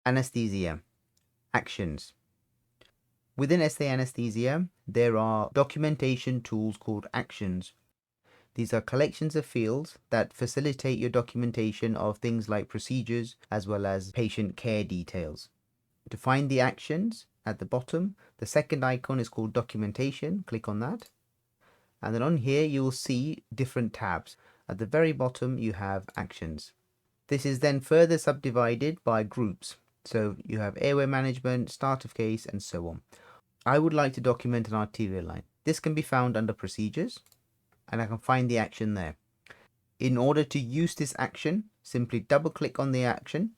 Anaesthesia. Actions. Within SA Anaesthesia, there are documentation tools called actions. These are collections of fields that facilitate your documentation of things like procedures as well as patient care details. To find the actions at the bottom, the second icon is called documentation. Click on that. And then on here, you will see different tabs. At the very bottom, you have actions. This is then further subdivided by groups. So you have airway management, start of case, and so on. I would like to document an arterial line. This can be found under procedures, and I can find the action there. In order to use this action, simply double click on the action,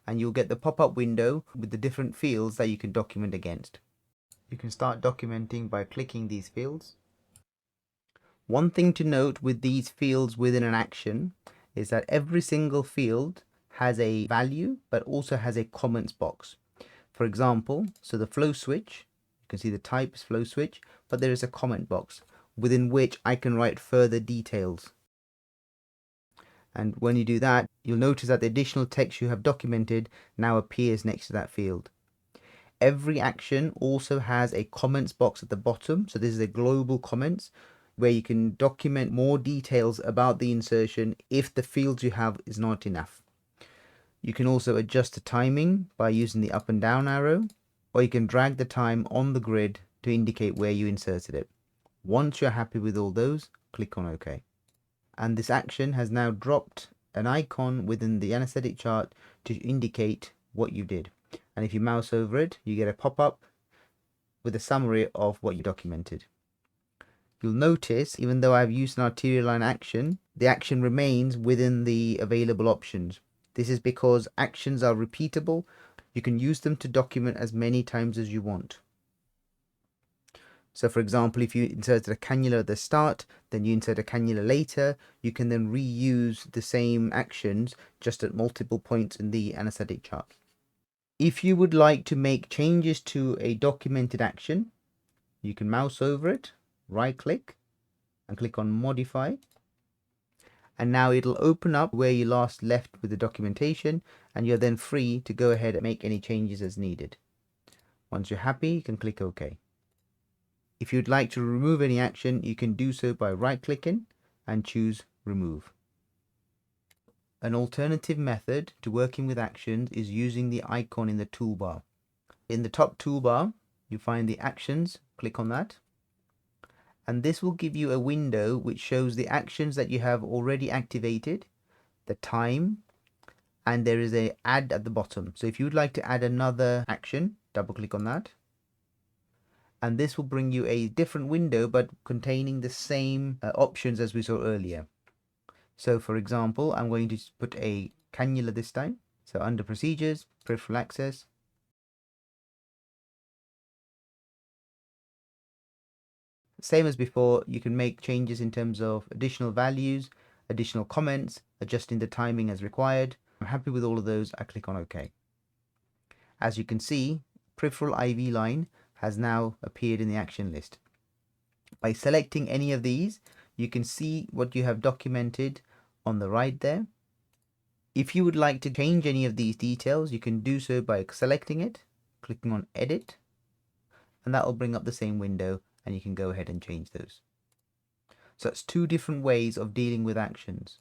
and you'll get the pop-up window with the different fields that you can document against. You can start documenting by clicking these fields. One thing to note with these fields within an action is that every single field has a value but also has a comments box. For example, so the flow switch, you can see the type is flow switch, but there is a comment box within which I can write further details. And when you do that, you'll notice that the additional text you have documented now appears next to that field. Every action also has a comments box at the bottom. So this is a global comments where you can document more details about the insertion if the fields you have is not enough. You can also adjust the timing by using the up and down arrow, or you can drag the time on the grid to indicate where you inserted it. Once you're happy with all those, click on OK. And this action has now dropped an icon within the anesthetic chart to indicate what you did. And if you mouse over it, you get a pop-up with a summary of what you documented. You'll notice, even though I've used an arterial line action, the action remains within the available options. This is because actions are repeatable. You can use them to document as many times as you want. So for example, if you inserted a cannula at the start, then you insert a cannula later, you can then reuse the same actions just at multiple points in the anesthetic chart. If you would like to make changes to a documented action, you can mouse over it, right click, and click on modify. And now it'll open up where you last left with the documentation, and you're then free to go ahead and make any changes as needed. Once you're happy, you can click OK. If you'd like to remove any action, you can do so by right-clicking and choose Remove. An alternative method to working with actions is using the icon in the toolbar. In the top toolbar, you find the actions. Click on that. And this will give you a window which shows the actions that you have already activated, the time, and there is an add at the bottom. So if you'd like to add another action, double click on that. And this will bring you a different window but containing the same options as we saw earlier. So for example, I'm going to put a cannula this time. So under procedures, peripheral access. Same as before, you can make changes in terms of additional values, additional comments, adjusting the timing as required. I'm happy with all of those. I click on OK. As you can see, peripheral IV line has now appeared in the action list. By selecting any of these, you can see what you have documented on the right there. If you would like to change any of these details, you can do so by selecting it, clicking on Edit, and that will bring up the same window, and you can go ahead and change those. So that's two different ways of dealing with actions.